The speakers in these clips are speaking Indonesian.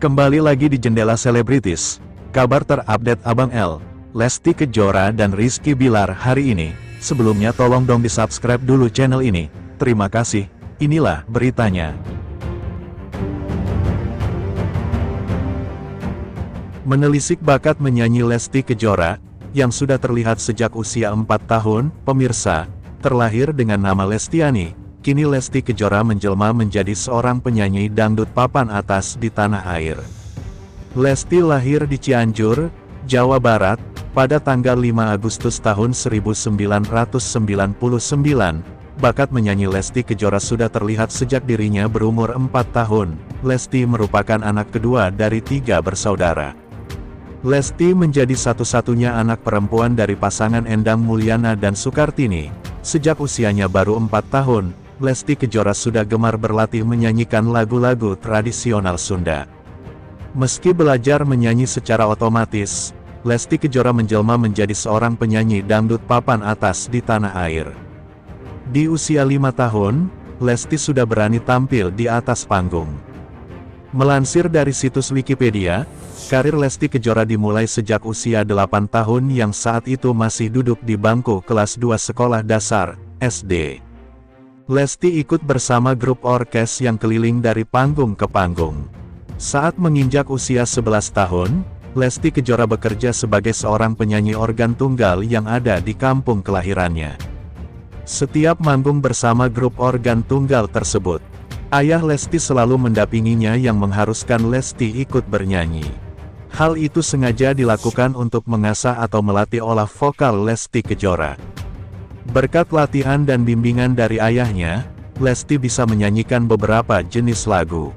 Kembali lagi di Jendela Selebritis, kabar terupdate Abang L, Lesti Kejora dan Rizky Bilar hari ini. Sebelumnya tolong dong di-subscribe dulu channel ini, terima kasih. Inilah beritanya. Menelisik bakat menyanyi Lesti Kejora, yang sudah terlihat sejak usia 4 tahun, pemirsa, terlahir dengan nama Lestiani. Kini Lesti Kejora menjelma menjadi seorang penyanyi dangdut papan atas di tanah air. Lesti lahir di Cianjur, Jawa Barat, pada tanggal 5 Agustus tahun 1999. Bakat menyanyi Lesti Kejora sudah terlihat sejak dirinya berumur 4 tahun. Lesti merupakan anak kedua dari 3 bersaudara. Lesti menjadi satu-satunya anak perempuan dari pasangan Endang Mulyana dan Sukartini. Sejak usianya baru 4 tahun, Lesti Kejora sudah gemar berlatih menyanyikan lagu-lagu tradisional Sunda. Meski belajar menyanyi secara otomatis, Lesti Kejora menjelma menjadi seorang penyanyi dangdut papan atas di tanah air. Di usia 5 tahun, Lesti sudah berani tampil di atas panggung. Melansir dari situs Wikipedia, karir Lesti Kejora dimulai sejak usia 8 tahun yang saat itu masih duduk di bangku kelas 2 sekolah dasar, SD. Lesti ikut bersama grup orkes yang keliling dari panggung ke panggung. Saat menginjak usia 11 tahun, Lesti Kejora bekerja sebagai seorang penyanyi organ tunggal yang ada di kampung kelahirannya. Setiap manggung bersama grup organ tunggal tersebut, ayah Lesti selalu mendampinginya yang mengharuskan Lesti ikut bernyanyi. Hal itu sengaja dilakukan untuk mengasah atau melatih olah vokal Lesti Kejora. Berkat latihan dan bimbingan dari ayahnya, Lesti bisa menyanyikan beberapa jenis lagu.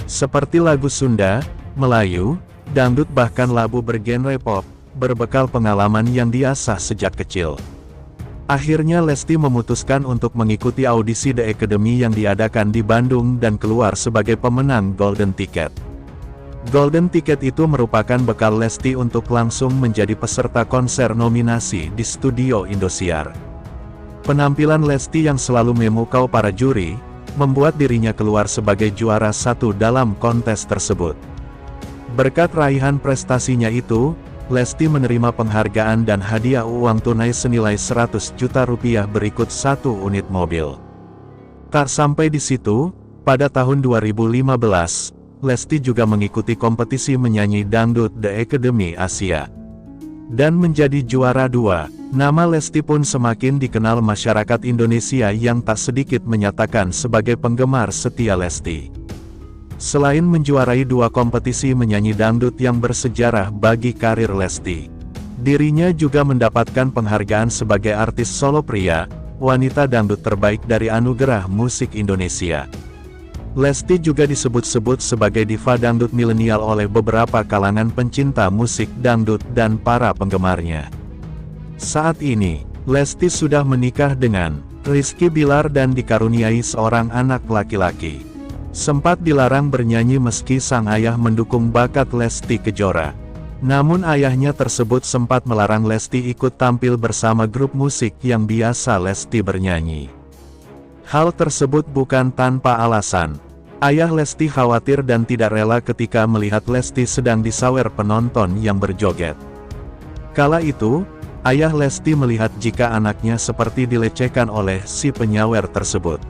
Seperti lagu Sunda, Melayu, dangdut bahkan lagu bergenre pop, berbekal pengalaman yang diasah sejak kecil. Akhirnya Lesti memutuskan untuk mengikuti audisi The Academy yang diadakan di Bandung dan keluar sebagai pemenang Golden Ticket. Golden Ticket itu merupakan bekal Lesti untuk langsung menjadi peserta konser nominasi di studio Indosiar. Penampilan Lesti yang selalu memukau para juri, membuat dirinya keluar sebagai juara 1 dalam kontes tersebut. Berkat raihan prestasinya itu, Lesti menerima penghargaan dan hadiah uang tunai senilai 100 juta rupiah berikut 1 unit mobil. Tak sampai di situ, pada tahun 2015, Lesti juga mengikuti kompetisi menyanyi dangdut The Academy Asia. Dan menjadi juara 2, nama Lesti pun semakin dikenal masyarakat Indonesia yang tak sedikit menyatakan sebagai penggemar setia Lesti. Selain menjuarai 2 kompetisi menyanyi dangdut yang bersejarah bagi karir Lesti, dirinya juga mendapatkan penghargaan sebagai artis solo pria, wanita dangdut terbaik dari Anugerah Musik Indonesia. Lesti juga disebut-sebut sebagai diva dangdut milenial oleh beberapa kalangan pencinta musik dangdut dan para penggemarnya. Saat ini, Lesti sudah menikah dengan Rizky Bilar dan dikaruniai seorang anak laki-laki. Sempat dilarang bernyanyi meski sang ayah mendukung bakat Lesti Kejora. Namun ayahnya tersebut sempat melarang Lesti ikut tampil bersama grup musik yang biasa Lesti bernyanyi. Hal tersebut bukan tanpa alasan. Ayah Lesti khawatir dan tidak rela ketika melihat Lesti sedang disawer penonton yang berjoget. Kala itu, ayah Lesti melihat jika anaknya seperti dilecehkan oleh si penyawer tersebut.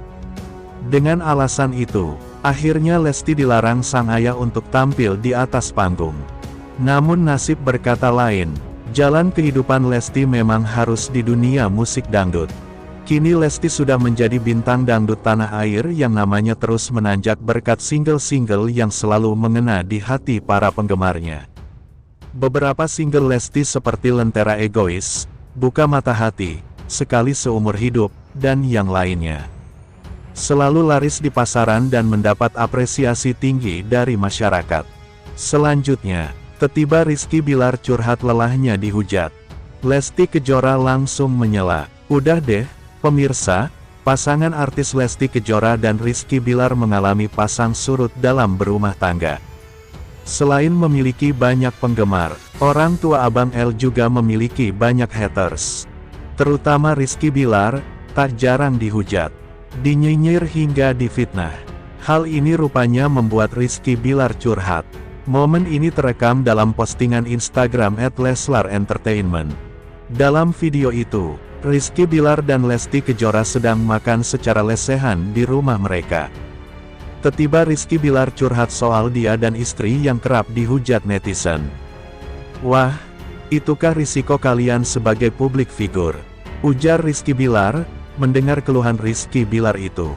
Dengan alasan itu, akhirnya Lesti dilarang sang ayah untuk tampil di atas panggung. Namun nasib berkata lain, jalan kehidupan Lesti memang harus di dunia musik dangdut. Kini Lesti sudah menjadi bintang dangdut tanah air yang namanya terus menanjak berkat single-single yang selalu mengena di hati para penggemarnya. Beberapa single Lesti seperti Lentera Egois, Buka Mata Hati, Sekali Seumur Hidup, dan yang lainnya selalu laris di pasaran dan mendapat apresiasi tinggi dari masyarakat. Selanjutnya, tiba Rizky Bilar curhat lelahnya dihujat. Lesti Kejora langsung menyela, "Udah deh, pemirsa, pasangan artis Lesti Kejora dan Rizky Bilar mengalami pasang surut dalam berumah tangga. Selain memiliki banyak penggemar, orang tua Abang L juga memiliki banyak haters. Terutama Rizky Bilar, tak jarang dihujat, dinyinyir hingga difitnah. Hal ini rupanya membuat Rizky Bilar curhat. Momen ini terekam dalam postingan Instagram @leslar_entertainment. Dalam video itu, Rizky Bilar dan Lesti Kejora sedang makan secara lesehan di rumah mereka. Tiba-tiba Rizky Bilar curhat soal dia dan istri yang kerap dihujat netizen. "Wah, itukah risiko kalian sebagai publik figur?" ujar Rizky Bilar. Mendengar keluhan Rizky Bilar itu,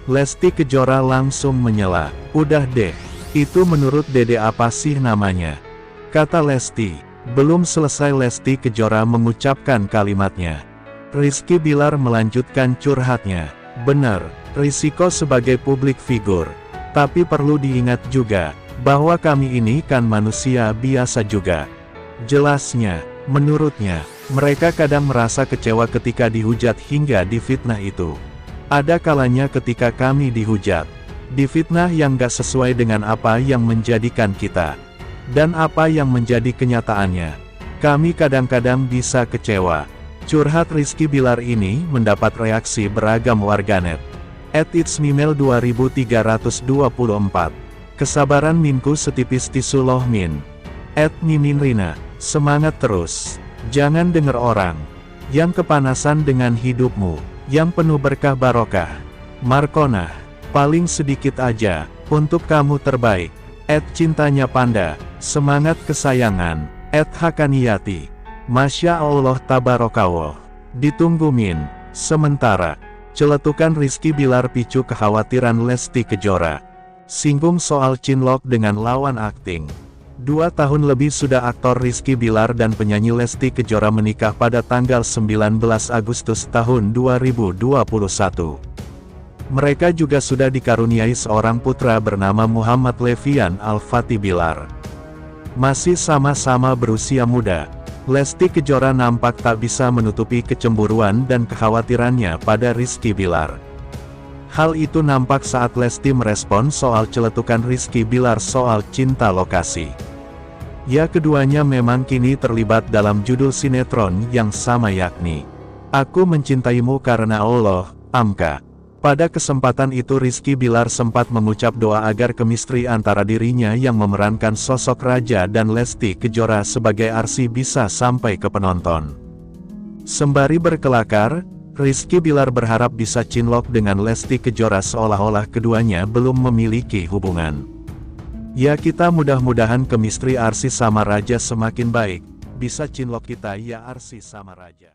Lesti Kejora langsung menyela. "Udah deh, itu menurut Dede apa sih namanya?" kata Lesti. Belum selesai Lesti Kejora mengucapkan kalimatnya, Rizky Bilar melanjutkan curhatnya. "Bener, risiko sebagai publik figur. Tapi perlu diingat juga, bahwa kami ini kan manusia biasa juga." Jelasnya, menurutnya, mereka kadang merasa kecewa ketika dihujat hingga difitnah itu. "Ada kalanya ketika kami dihujat, difitnah yang gak sesuai dengan apa yang menjadikan kita, dan apa yang menjadi kenyataannya. Kami kadang-kadang bisa kecewa." Curhat Rizky Bilar ini mendapat reaksi beragam warganet. @itsmimel 2324. "Kesabaran minku setipis tisu loh min." @miminrina. "Semangat terus. Jangan denger orang yang kepanasan dengan hidupmu, yang penuh berkah barokah." Markona. "Paling sedikit aja, untuk kamu terbaik." @cintanya panda. "Semangat kesayangan." @hakaniyati. "Masya Allah tabarakallah. Ditunggu min." Sementara, celetukan Rizky Bilar picu kekhawatiran Lesti Kejora. Singgung soal cinlok dengan lawan akting. 2 tahun lebih sudah aktor Rizky Bilar dan penyanyi Lesti Kejora menikah pada tanggal 19 Agustus tahun 2021. Mereka juga sudah dikaruniai seorang putra bernama Muhammad Levian Al-Fatih Bilar. Masih sama-sama berusia muda, Lesti Kejora nampak tak bisa menutupi kecemburuan dan kekhawatirannya pada Rizky Bilar. Hal itu nampak saat Lesti merespon soal celetukan Rizky Bilar soal cinta lokasi. Ya, keduanya memang kini terlibat dalam judul sinetron yang sama, yakni Aku Mencintaimu Karena Allah, Amka. Pada kesempatan itu Rizky Bilar sempat mengucap doa agar kemistri antara dirinya yang memerankan sosok Raja dan Lesti Kejora sebagai Arsy bisa sampai ke penonton. Sembari berkelakar, Rizky Bilar berharap bisa cinlok dengan Lesti Kejora seolah-olah keduanya belum memiliki hubungan. Ya, kita mudah-mudahan kemistri Arsy sama Raja semakin baik. Bisa cinlok kita ya Arsy sama Raja.